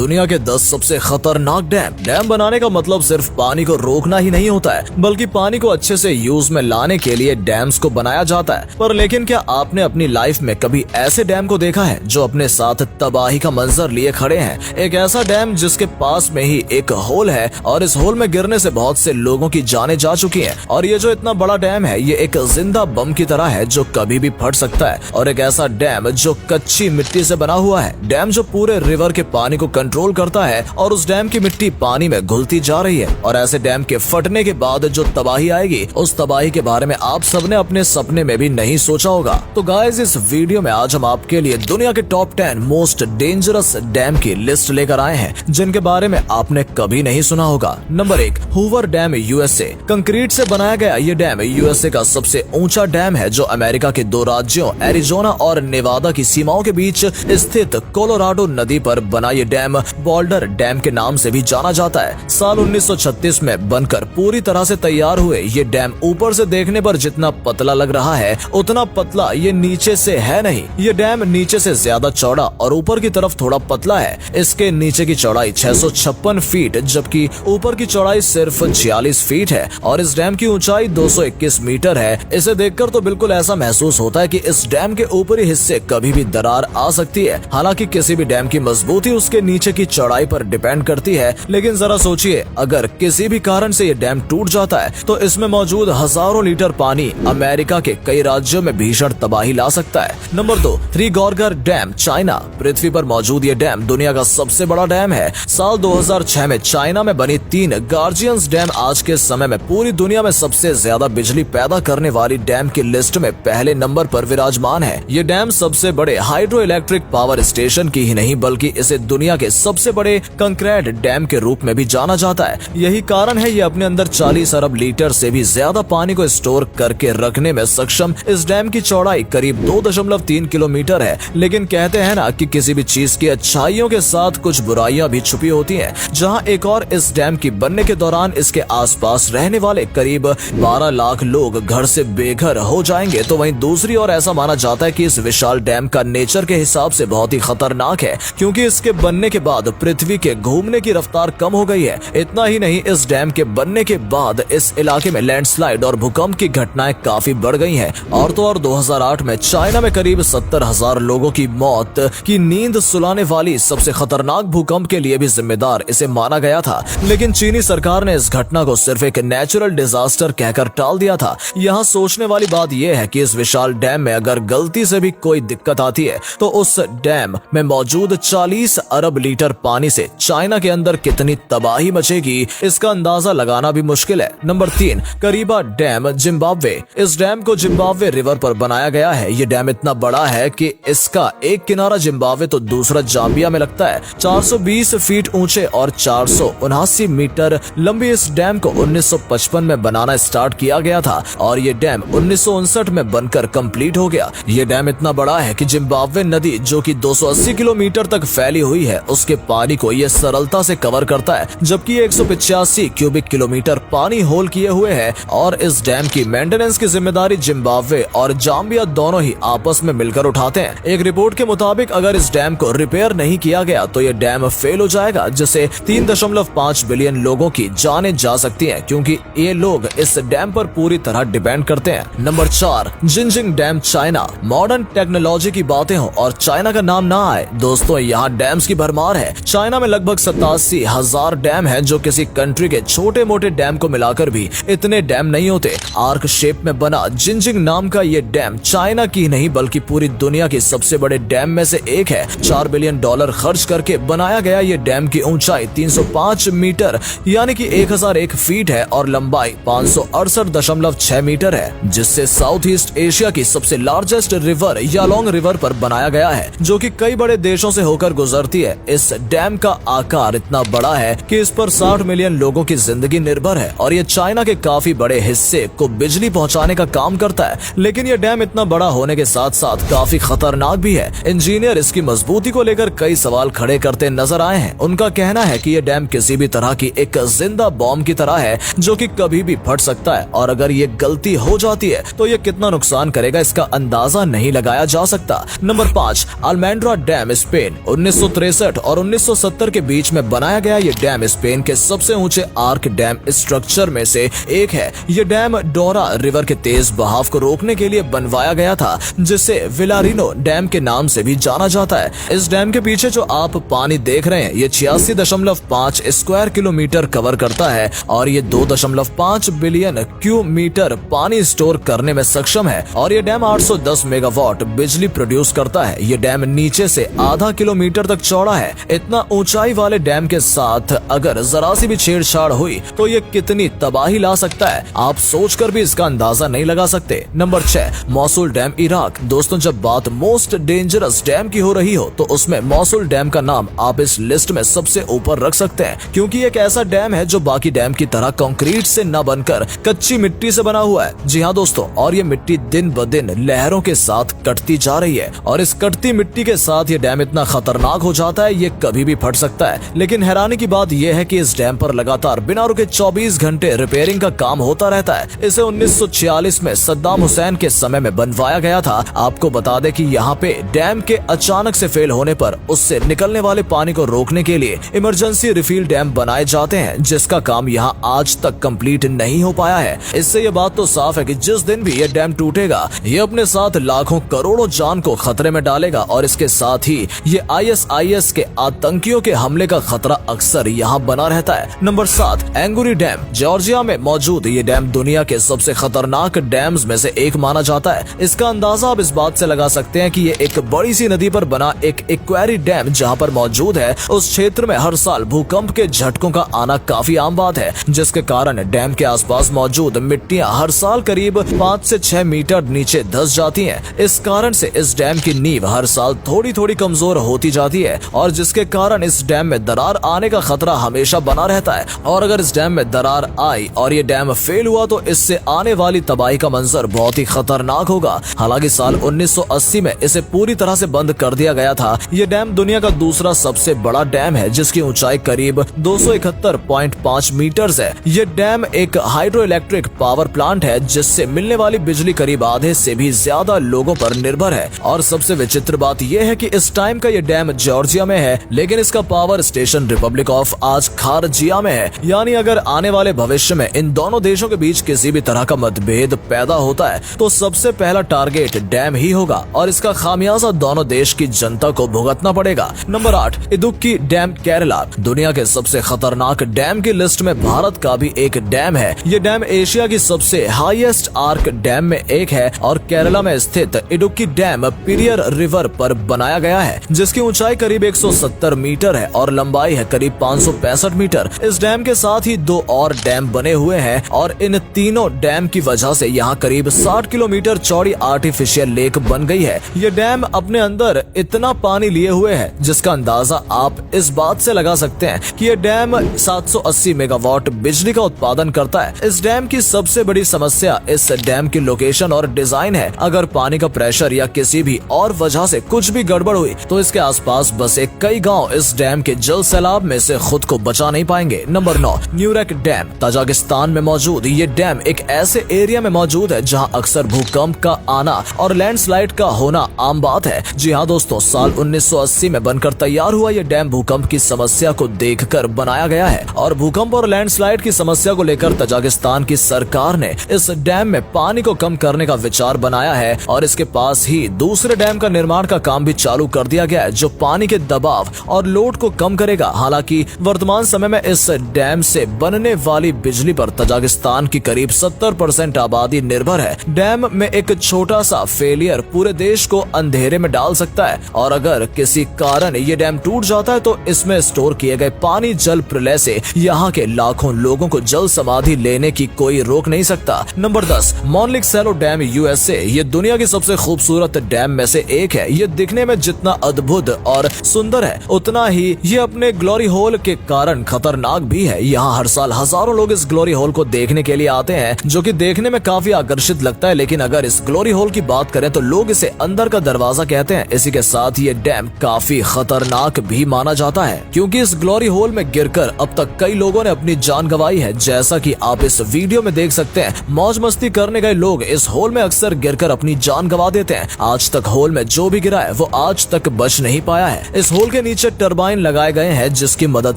दुनिया के 10 सबसे खतरनाक डैम बनाने का मतलब सिर्फ पानी को रोकना ही नहीं होता है, बल्कि पानी को अच्छे से यूज में लाने के लिए डैम्स को बनाया जाता है। पर लेकिन क्या आपने अपनी लाइफ में कभी ऐसे डैम को देखा है जो अपने साथ तबाही का मंजर लिए खड़े हैं? एक ऐसा डैम जिसके पास में ही एक होल है और इस होल में गिरने से बहुत से लोगों की जानें जा चुकी हैं। और ये जो इतना बड़ा डैम है ये एक जिंदा बम की तरह है जो कभी भी फट सकता है। और एक ऐसा डैम जो कच्ची मिट्टी से बना हुआ है, डैम जो पूरे रिवर के पानी को कंट्रोल करता है और उस डैम की मिट्टी पानी में घुलती जा रही है। और ऐसे डैम के फटने के बाद जो तबाही आएगी, उस तबाही के बारे में आप सबने अपने सपने में भी नहीं सोचा होगा। तो गाइस, इस वीडियो में आज हम आपके लिए दुनिया के टॉप 10 मोस्ट डेंजरस डैम की लिस्ट लेकर आए हैं जिनके बारे में आपने कभी नहीं सुना होगा। Number 1, Hoover dam USA. Concrete से बनाया गया ये डैम यूएसए का सबसे ऊंचा डैम है जो अमेरिका के 2 राज्यों एरिजोना और नेवादा की सीमाओं के बीच स्थित कोलोराडो नदी पर बना ये डैम बोल्डर डैम के नाम से भी जाना जाता है। साल 1936 में बनकर पूरी तरह से तैयार हुए ये डैम ऊपर से देखने पर जितना पतला लग रहा है उतना पतला ये नीचे से है नहीं। ये डैम नीचे से ज्यादा चौड़ा और ऊपर की तरफ थोड़ा पतला है। इसके नीचे की चौड़ाई 656 फीट जबकि ऊपर की चौड़ाई सिर्फ 46 फीट है और इस डैम की ऊंचाई 221 मीटर है। इसे देखकर तो बिल्कुल ऐसा महसूस होता है कि इस डैम के ऊपरी हिस्से कभी भी दरार आ सकती है। हालांकि किसी भी डैम की मजबूती उसके नीचे की चौड़ाई पर डिपेंड करती है, लेकिन जरा सोचिए, अगर किसी भी कारण से ये डैम टूट जाता है तो इसमें मौजूद हजारों लीटर पानी अमेरिका के कई राज्यों में भीषण तबाही ला सकता है। Number 2, Three Gorges Dam, China. पृथ्वी पर मौजूद ये डैम दुनिया का सबसे बड़ा डैम है। साल 2006 में चाइना में बनी 3 गार्जियंस डैम आज के समय में पूरी दुनिया में सबसे ज्यादा बिजली पैदा करने वाली डैम की लिस्ट में पहले नंबर पर विराजमान है। ये डैम सबसे बड़े हाइड्रो इलेक्ट्रिक पावर स्टेशन की ही नहीं बल्कि इसे दुनिया के सबसे बड़े कंक्रीट डैम के रूप में भी जाना जाता है। यही कारण है ये अपने अंदर 40 अरब लीटर से भी ज्यादा पानी को स्टोर करके रखने में सक्षम। इस डैम की चौड़ाई करीब 2.3 किलोमीटर है। लेकिन कहते हैं ना कि किसी भी चीज की अच्छाइयों के साथ कुछ बुराइयां भी छुपी होती हैं। जहां एक और इस डैम की बनने के दौरान इसके आसपास रहने वाले करीब 12 लाख लोग घर से बेघर हो जाएंगे, तो वहीं दूसरी ओर ऐसा माना जाता है कि इस विशाल डैम का नेचर के हिसाब से बहुत ही खतरनाक है क्योंकि इसके बनने के बाद पृथ्वी के घूमने की रफ्तार कम हो गई है। इतना ही नहीं, इस डैम के बनने के बाद इस इलाके में लैंडस्लाइड और भूकंप की घटनाएं काफी बढ़ गई हैं। और तो और 2008 में चाइना में करीब 70,000 लोगों की मौत की नींद सुलाने वाली सबसे खतरनाक भूकंप के लिए भी जिम्मेदार इसे माना गया था। लेकिन चीनी सरकार ने इस घटना को सिर्फ एक नेचुरल डिजास्टर कहकर टाल दिया था। यहाँ सोचने वाली बात यह है कि इस विशाल डैम में अगर गलती से भी कोई दिक्कत आती है तो उस डैम में मौजूद 40 अरब लीटर पानी से चाइना के अंदर कितनी तबाही मचेगी इसका अंदाजा लगाना भी मुश्किल है। Number 3, Kariba Dam, Zimbabwe. इस डैम को जिम्बाब्वे रिवर पर बनाया गया है। ये डैम इतना बड़ा है कि इसका एक किनारा जिम्बाब्वे तो दूसरा जाम्बिया में लगता है। 420 फीट ऊंचे और 479 मीटर लंबी इस डैम को 1955 में बनाना स्टार्ट किया गया था और ये डैम 1959 में बनकर कंप्लीट हो गया। ये डैम इतना बड़ा है कि जिम्बाब्वे नदी जो कि 280 किलोमीटर तक फैली हुई है उसके पानी को ये सरलता से कवर करता है, जबकि 185 क्यूबिक किलोमीटर पानी होल किए हुए है। और इस डैम की मेंटेनेंस की जिम्मेदारी जिम्बाब्वे और जाम्बिया दोनों ही आपस में मिलकर उठाते हैं। एक रिपोर्ट के मुताबिक अगर इस डैम को रिपेयर नहीं किया गया तो ये डैम फेल हो जाएगा, जिससे 3.5 बिलियन लोगों की जानें जा सकती हैं क्योंकि ये लोग इस डैम पर पूरी तरह डिपेंड करते हैं। Number 4, Jinping Dam, China. Modern technology की बातें हो और चाइना का नाम ना आए, दोस्तों यहाँ डैम्स की भरमार है। चाइना में लगभग 87,000 डैम है जो किसी कंट्री के छोटे मोटे डैम को मिलाकर भी इतने डैम नहीं होते। आर्क शेप में बना जिंजिंग नाम का ये डैम चाइना की नहीं बल्कि पूरी दुनिया की सबसे बड़े डैम में से एक है। $4 बिलियन खर्च करके बनाया गया ये डैम की ऊंचाई 305 मीटर यानी कि 1001 फीट है और लंबाई 568.6 मीटर है, जिससे साउथ ईस्ट एशिया की सबसे लार्जेस्ट रिवर यालोंग रिवर पर बनाया गया है जो कि कई बड़े देशों से होकर गुजरती है। इस डैम का आकार इतना बड़ा है कि इस पर 60 मिलियन लोगों की जिंदगी निर्भर है और ये चाइना के काफी बड़े हिस्से को बिजली पहुंचाने का काम करता है। लेकिन ये डैम इतना बड़ा होने के साथ साथ काफी खतरनाक भी है। इंजीनियर इसकी मजबूती को लेकर कई सवाल खड़े करते नजर आए हैं। उनका कहना है कि ये डैम किसी भी तरह की एक जिंदा बॉम्ब की तरह है जो कि कभी भी फट सकता है और अगर ये गलती हो जाती है तो ये कितना नुकसान करेगा इसका अंदाजा नहीं लगाया जा सकता। Number 5, अल्मेंड्रा dam, Spain. 1963 और 1970 के बीच में बनाया गया ये डैम स्पेन के सबसे ऊंचे आर्क डैम स्ट्रक्चर में से एक है। ये डैम डोरा रिवर के तेज बहाव को रोकने के लिए बनवाया गया था, जिसे विलारिनो डैम के नाम से भी जाना जाता है। इस डैम के पीछे जो आप पानी देख रहे हैं ये 86.5 स्क्वायर किलोमीटर कवर करता है और ये 2.5 बिलियन क्यूब मीटर पानी स्टोर करने में सक्षम है और ये डैम 810 मेगावाट बिजली प्रोड्यूस करता है। ये डैम नीचे से आधा किलोमीटर तक चौड़ा है। इतना ऊंचाई वाले डैम के साथ अगर जरा सी भी छेड़छाड़ हुई तो ये कितनी तबाही ला सकता है, आप सोचकर भी इसका अंदाजा नहीं लगा सकते। Number 6, Mosul dam, Iraq. दोस्तों, जब बात मोस्ट डेंजरस डैम की हो रही हो तो उसमें मोसुल डैम का नाम आप इस लिस्ट में सबसे ऊपर रख सकते हैं, क्योंकि एक ऐसा डैम है जो बाकी डैम की तरह कंक्रीट से न बनकर कच्ची मिट्टी से बना हुआ है। जी हाँ दोस्तों, और ये मिट्टी दिन ब दिन लहरों के साथ कटती जा रही है और इस कटती मिट्टी के साथ ये डैम इतना खतरनाक हो जाता है ये कभी भी फट सकता है। लेकिन हैरानी की बात यह है कि इस डैम पर लगातार बिना रुके 24 घंटे रिपेयरिंग का काम होता रहता है। इसे 1946 में सद्दाम हुसैन के समय में बनवाया गया था। आपको बता दें कि यहाँ पे डैम के अचानक से फेल होने पर उससे निकलने वाले पानी को रोकने के लिए इमरजेंसी रिफिल डैम बनाए जाते हैं, जिसका काम यहाँ आज तक कंप्लीट नहीं हो पाया है। इससे ये बात तो साफ है कि जिस दिन भी ये डैम टूटेगा ये अपने साथ लाखों करोड़ों जान को खतरे में डालेगा और इसके साथ ही ये ISIS के आतंकियों के हमले का खतरा अक्सर यहाँ बना रहता है। नंबर 7, एंगुरी डैम, जॉर्जिया में मौजूद ये डैम दुनिया के सबसे खतरनाक डैम्स में से एक माना जाता है। इसका अंदाजा आप इस बात से लगा सकते हैं कि ये एक बड़ी सी नदी पर बना एक एक्वेरी डैम जहाँ पर मौजूद है। उस क्षेत्र में हर साल भूकंप के झटकों का आना काफी आम बात है, जिसके कारण डैम के आसपास मौजूद मिट्टियां हर साल करीब 5 से 6 मीटर नीचे धंस जाती हैं। इस कारण से इस डैम की नींव हर साल थोड़ी थोड़ी कमजोर होती जाती है और जिसके कारण इस डैम में दरार आने का खतरा हमेशा बना रहता है। और अगर इस डैम में दरार आई और ये डैम फेल हुआ तो इससे आने वाली तबाही का मंजर बहुत ही खतरनाक होगा। हालांकि साल 1980 में इसे पूरी तरह से बंद कर दिया गया था। ये डैम दुनिया का दूसरा सबसे बड़ा डैम है, जिसकी ऊंचाई करीब 271.5 मीटर्स है। ये डैम एक हाइड्रो इलेक्ट्रिक पावर प्लांट है, जिससे मिलने वाली बिजली करीब आधे से भी ज्यादा लोगों पर निर्भर है। और सबसे विचित्र बात यह है कि इस टाइम का ये डैम जॉर्जिया में है, लेकिन इसका पावर स्टेशन रिपब्लिक ऑफ आज खारजिया में है। यानी अगर आने वाले भविष्य में इन दोनों देशों के बीच किसी भी तरह का मतभेद पैदा होता है तो सबसे पहला टारगेट डैम ही होगा और इसका खामियाजा दोनों देश की जनता को भुगतना पड़ेगा। Number 8, Idukki dam, Kerala. दुनिया के सबसे खतरनाक डैम की लिस्ट में भारत का भी एक डैम है। ये डैम एशिया की सबसे हाईएस्ट आर्क डैम में एक है और केरला में स्थित इडुक्की डैम पेरियार रिवर पर बनाया गया है, जिसकी ऊंचाई करीब 170 मीटर है और लंबाई है करीब 565 मीटर। इस डैम के साथ ही 2 और डैम बने हुए हैं और इन तीनों डैम की वजह से यहाँ करीब 60 किलोमीटर चौड़ी आर्टिफिशियल लेक बन गई है। ये डैम अपने अंदर इतना पानी लिए हुए है जिसका अंदाजा आप इस बात से लगा सकते हैं कि ये डैम 780 मेगावाट बिजली का उत्पादन करता है। इस डैम की सबसे बड़ी समस्या इस डैम की लोकेशन और डिजाइन है। अगर पानी का प्रेशर या किसी भी और वजह से कुछ भी गड़बड़ हुई तो इसके आसपास बसे कई गांव इस डैम के जल सैलाब में से खुद को बचा नहीं पाएंगे। नंबर 9, न्यूरेक डैम, ताजिकिस्तान में मौजूद ये डैम एक ऐसे एरिया में मौजूद है जहां अक्सर भूकंप का आना और लैंडस्लाइड का होना आम बात है। जी हाँ दोस्तों, साल 1980 में बनकर तैयार हुआ ये डैम भूकंप की समस्या को देखकर बनाया गया है और भूकंप और लैंडस्लाइड की समस्या को लेकर ताजिकिस्तान की सरकार ने इस डैम में पानी को कम करने का विचार बनाया है और इसके पास ही दूसरे डैम का निर्माण का काम भी चालू कर दिया गया है, जो पानी के दबाव और लोड को कम करेगा। हालांकि वर्तमान समय में इस डैम से बनने वाली बिजली पर ताजिकिस्तान की करीब 70% आबादी निर्भर है। डैम में एक छोटा सा फेलियर पूरे देश को अंधेरे में डाल सकता है और अगर किसी कारण ये डैम टूट जाता है तो इसमें स्टोर किए गए पानी जल प्रलय से यहाँ के लाखों लोगों को जल समाधि लेने की कोई रोक नहीं सकता। Number 10, Monticello Dam, USA। ये दुनिया की सबसे खूबसूरत डैम में से एक है। ये दिखने में जितना अद्भुत और सुंदर है उतना ही ये अपने ग्लोरी होल के कारण खतरनाक भी है। यहाँ हर साल हजारों लोग इस ग्लोरी होल को देखने के लिए आते हैं, जो कि देखने में काफी आकर्षित लगता है। लेकिन अगर इस ग्लोरी होल की बात करें तो लोग इसे अंदर का दरवाजा कहते हैं। इसी के साथ ये डैम काफी खतरनाक भी माना जाता है, क्योंकि इस ग्लोरी होल में गिरकर अब तक कई लोगों ने अपनी जान गंवाई है। जैसा कि आप इस वीडियो में देख सकते हैं, मौज मस्ती करने गए लोग इस होल में अक्सर गिरकर अपनी जान गंवा देते हैं। आज तक होल में जो भी गिरा है वो आज तक बच नहीं पाया है। इस होल के नीचे टरबाइन लगाए गए हैं जिसकी मदद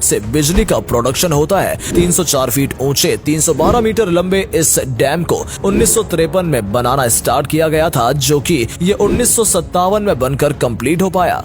से बिजली का प्रोडक्शन होता है। 304 फीट ऊंचे 312 मीटर लंबे इस डैम को 1953 में बनाना स्टार्ट किया गया था, जो कि ये 1957 में बनकर कंप्लीट हो पाया।